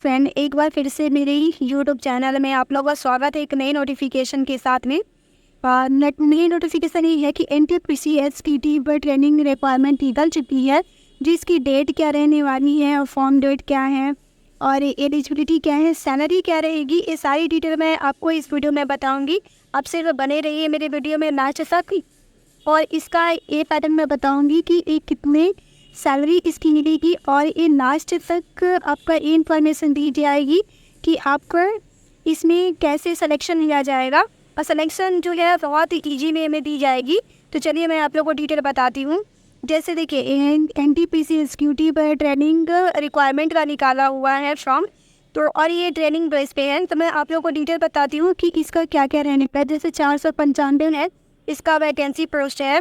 Friend, एक बार फिर से मेरे ही यूट्यूब चैनल में आप लोगों का स्वागत है एक नई नोटिफिकेशन के साथ में। नई नोटिफिकेशन ये है कि NTPC STT पर ट्रेनिंग रिक्वायरमेंट निकल चुकी है, जिसकी डेट क्या रहने वाली है और फॉर्म डेट क्या है और एलिजिबिलिटी क्या है, सैलरी क्या रहेगी, ये सारी डिटेल मैं आपको इस वीडियो में बताऊंगी। आप सिर्फ बने रहिए मेरे वीडियो में लास्ट तक। और इसका ये पैटर्न मैं बताऊंगी कि ये कितने सैलरी इसकी मिलेगी और ये लास्ट तक आपका ये इन्फॉर्मेशन दी जाएगी कि आपको इसमें कैसे सिलेक्शन लिया जाएगा। और सिलेक्शन जो है बहुत ही ईजी वे में दी जाएगी। तो चलिए मैं आप लोगों को डिटेल बताती हूँ। जैसे देखिए, NTPC SQT पर ट्रेनिंग रिक्वायरमेंट का निकाला हुआ है फॉर्म, तो और ये ट्रेनिंग बेस पे है। तो मैं आप लोगों को डिटेल बताती हूँ कि इसका क्या क्या रहने का है। जैसे 495 है इसका वैकेंसी पोस्ट है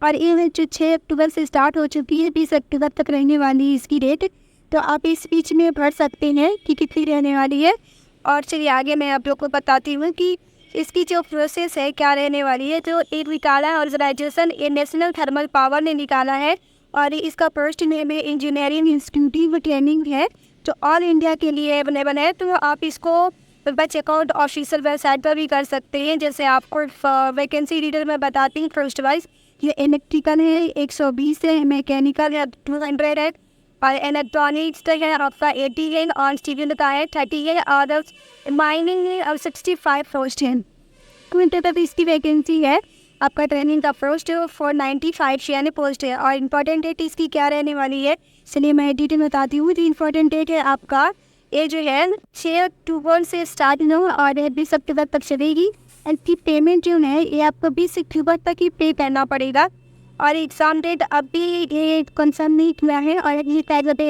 और ये जो 6 अक्टूबर से स्टार्ट हो चुकी है, 20 अक्टूबर तक रहने वाली है इसकी डेट। तो आप इस बीच में भर सकते हैं कि कितनी रहने वाली है। और चलिए आगे मैं आप लोग को बताती हूँ कि इसकी जो प्रोसेस है क्या रहने वाली है। जो एक निकाला है ऑर्गेनाइजेशन ये नेशनल थर्मल पावर ने निकाला है और इसका फर्स्ट नेम है इंजीनियरिंग इंस्टीट्यूट ट्रेनिंग है, जो ऑल इंडिया के लिए अवेलेबल है। तो आप इसको चेकआउट ऑफिशियल वेबसाइट पर भी कर सकते हैं। जैसे आपको वैकेंसी डिटेल में बताती हूँ। फर्स्ट वाइज ये इलेक्ट्रिकल है 120 है, मैकेनिकल है 200 है और इलेक्ट्रॉनिक्स है आपका 80 है और सिविल का है 30 है और माइनिंग है और 65 पोस्ट है। क्विंटल तक इसकी वैकेंसी है। आपका ट्रेनिंग का पोस्ट 495 यानी पोस्ट है। और इम्पोर्टेंट डेट इसकी क्या रहने वाली है, चलिए मैं डिटेल बताती हूँ। जो इम्पोर्टेंट डेट है आपका ये जो है 6 अक्टूबर से स्टार्ट हो और 20 अक्टूबर तक चलेगी। इसकी पेमेंट जो है ये आपको 20 अक्टूबर तक ही पे करना पड़ेगा। और एग्ज़ाम डेट अभी ये कंफर्म नहीं हुआ है और ये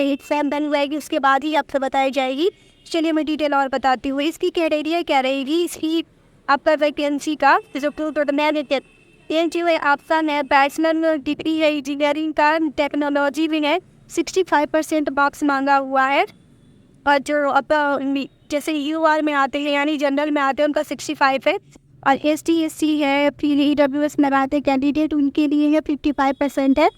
एग्जाम डन हुएगी उसके बाद ही आपसे बताई जाएगी। चलिए मैं डिटेल और बताती हूँ। इसकी क्राइटेरिया क्या रहेगी, इसकी आपका वैकेंसी का जो ये जो है आपका है बैचलर डिग्री है इंजीनियरिंग का, टेक्नोलॉजी भी है 65% मार्क्स मांगा हुआ है। और जो अब जैसे UR में आते हैं यानी जनरल में आते हैं उनका 65 है और ST/SC है, फिर EWS लगाते कैंडिडेट उनके लिए है 55% है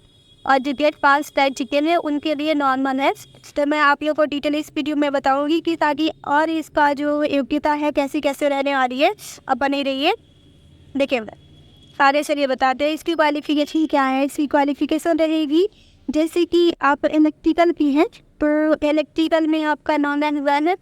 और जो गेट पास कर चुके हैं उनके लिए नॉर्मल है। तो मैं आप लोगों को डिटेल इस वीडियो में बताऊंगी कि ताकि और इसका जो योग्यता है कैसी कैसे रहने वाली है। अब बने रहिए। देखिए सारे चलिए बताते हैं इसकी क्वालिफिकेशन क्या है। इसकी क्वालिफिकेशन रहेगी जैसे कि आप इलेक्ट्रिकल की है तो इलेक्ट्रिकल में आपका नॉन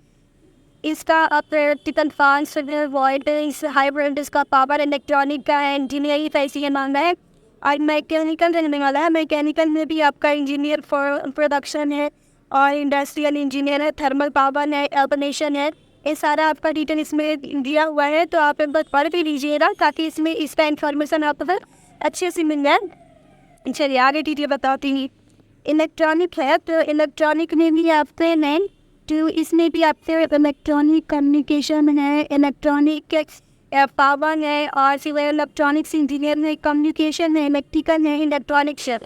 इसका इलेक्ट्रिकल फास्ट वॉइड इस हाइब्रिड इसका पावर इलेक्ट्रॉनिक का है, इंजीनियरिंग फैसी मांगा है। और मैकेनिकल रहने वाला है। मैकेनिकल में भी आपका इंजीनियर फॉर प्रोडक्शन है और इंडस्ट्रियल इंजीनियर है, थर्मल पावर है, ऑटोमेशन है। ये सारा आपका डिटेल इसमें दिया हुआ है, तो आप एक बार पढ़ भी लीजिएगा ताकि इसमें इसका इन्फॉर्मेशन आपको अच्छे से मिल जाए। चलिए आगे डिटेल बताती हूँ। इलेक्ट्रॉनिक है तो इलेक्ट्रॉनिक में भी आपके नहीं, तो इसमें भी आपके इलेक्ट्रॉनिक कम्युनिकेशन है, इलेक्ट्रॉनिक पावर है और फिर इलेक्ट्रॉनिक्स इंजीनियर है, कम्युनिकेशन है, इलेक्ट्रिकल है, इलेक्ट्रॉनिक्स है।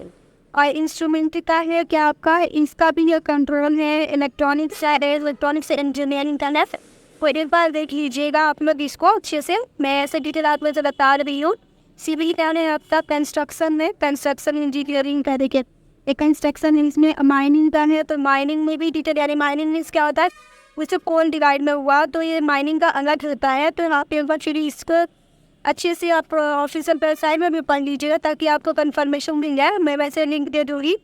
और इंस्ट्रूमेंट का है क्या आपका, इसका भी ये कंट्रोल है, इलेक्ट्रॉनिक्स है, इलेक्ट्रॉनिक्स इंजीनियरिंग का है। तो एक बार देख लीजिएगा आप लोग इसको अच्छे से। मैं ऐसे डिटेल आप मुझे बता रही हूँ। सिविल क्या है आपका कंस्ट्रक्शन में, कंस्ट्रक्शन इंजीनियरिंग का देखिए एक कंस्ट्रक्शन है, इसमें माइनिंग का है। तो माइनिंग में भी डिटेल यानी माइनिंग में क्या होता है उससे कोल डिवाइड में हुआ तो ये माइनिंग का अलग होता है। तो यहाँ पे एक बार फिर इसको अच्छे से आप ऑफिशियल वेबसाइट में भी पढ़ लीजिएगा ताकि आपको कंफर्मेशन मिल जाए। मैं वैसे लिंक दे दूँगी।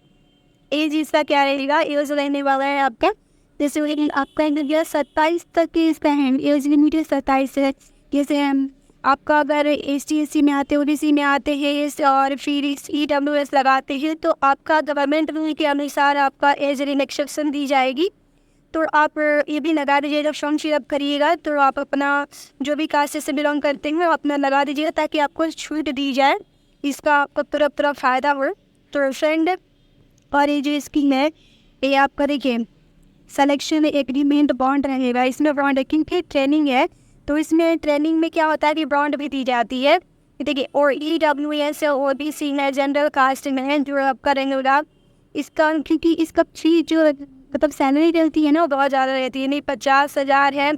एज इसका क्या रहेगा, एज रहने वाला है आपका जैसे आपका इंडिया 27 तक की इसका है, एज लिमिट 27 है। जैसे आपका अगर ST/SC में आते OBC में आते हैं और फिर EWS लगाते हैं तो आपका गवर्नमेंट रूल के अनुसार आपका एज रिलैक्सेशन दी जाएगी। तो आप ये भी लगा दीजिएगा, फॉर्म फिलअप करिएगा तो आप अपना जो भी कास्ट से बिलोंग करते हैं अपना लगा दीजिएगा ताकि आपको छूट दी जाए, इसका आपको तरफ फ़ायदा हो। तो फ्रेंड और ये जो इसकी है ये आपका देखिए सिलेक्शन एग्रीमेंट बॉन्ड रहेगा। इसमें बॉन्ड क्योंकि ट्रेनिंग है तो इसमें ट्रेनिंग में क्या होता है कि बॉन्ड भी दी जाती है। देखिए और EWS OBC है, जनरल कास्ट में है जो आपका रहेगा इसका, क्योंकि इसका फी जो मतलब सैलरी रहती है ना वो बहुत ज़्यादा रहती है। नहीं 50,000 है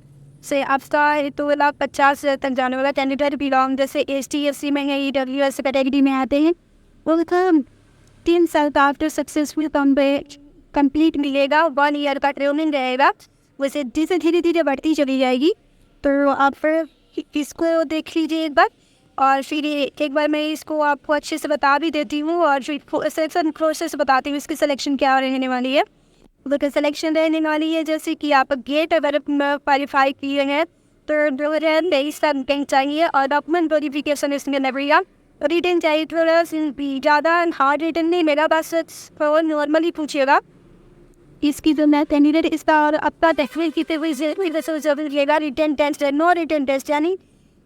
से आपका 2,50,000 तक जाने वाला कैंडिडेट बिलोंग जैसे ST/SC में है, EWS कैटेगरी में आते हैं वो 3 साल का आफ्टर सक्सेसफुल कंप्लीट मिलेगा, 1 ईयर का ट्रेनिंग रहेगा। वैसे जैसे धीरे धीरे बढ़ती चली जाएगी। तो आप फिर इसको देख लीजिए एक बार, और फिर एक बार मैं इसको आपको अच्छे से बता भी देती हूँ, और फिर सिलेक्शन प्रोसेस बताती हूँ इसकी सिलेक्शन क्या रहने वाली है। तो सिलेक्शन रहने वाली है जैसे कि आप गेट अगर क्वालिफाई किए हैं तो 2023 तक बैंक चाहिए, और डॉक्यूमेंट वेरिफिकेशन इसमें लगेगा। रिटर्न चाहिए थोड़ा ज़्यादा हार्ड रिटर्न नहीं, मेरा बस नॉर्मली पूछिएगा इसकी जो मैं कैंडिडेट इसका और आपका टेक्निक कितने हुए जरूर रिटर्न टेस्ट है, नो रिटर्न टेस्ट, यानी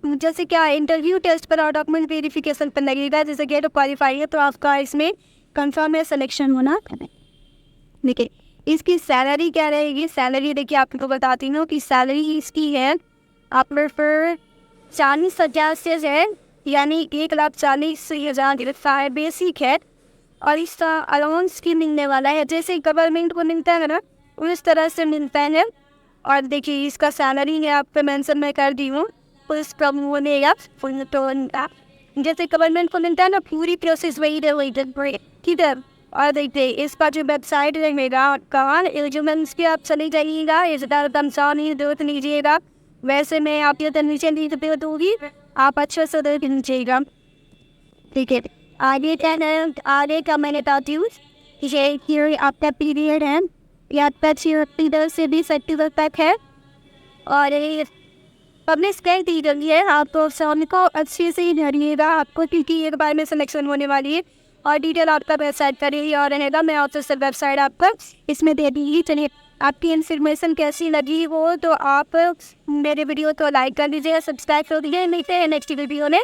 जैसे क्या इंटरव्यू टेस्ट पर और डॉक्यूमेंट वेरिफिकेशन पर लगेगा। जैसे गेट क्वालिफाई है तो आपका इसमें कंफर्म है सिलेक्शन होना। देखिए इसकी सैलरी क्या रहेगी, सैलरी देखिए आपको बताती हूँ कि सैलरी इसकी है आप पर 40,000 से है, यानी 1,40,000 बेसिक है, और इसका अलाउंस की मिलने वाला है जैसे गवर्नमेंट को मिलता है ना उस तरह से मिलता है। और देखिए इसका सैलरी है आपको मेंशन मैं कर दी हूँ, उस प्रमोनेगा जैसे गवर्नमेंट को मिलता है ना पूरी प्रोसेस वही रही, ठीक है। और देखिए इसका जो वेबसाइट रहेगा आपका एलिजिबल्स की आप चले जाइएगा, इस नहीं देख लीजिएगा, वैसे मैं आपके तो नीचे दे दूँगी, आप अच्छे से देख लीजिएगा, ठीक है। आगे क्या है, आगे का मैंने बताती हूँ ये आपका पीरियड है या आपका से भी 30 तक है, और पब्लिश कर दी गई है। आप तो सामने को अच्छे से ही धरिएगा आपको, क्योंकि एक बार में सिलेक्शन होने वाली है, और डिटेल आपका वेबसाइट पर ही और रहेगा, मैं ऑफिशियल वेबसाइट आपका इसमें दे दी। चलिए आपकी इन्फॉर्मेशन कैसी लगी हो तो आप मेरे वीडियो को लाइक कर लीजिए, सब्सक्राइब कर दीजिए। मिलते हैं नेक्स्ट वीडियो में।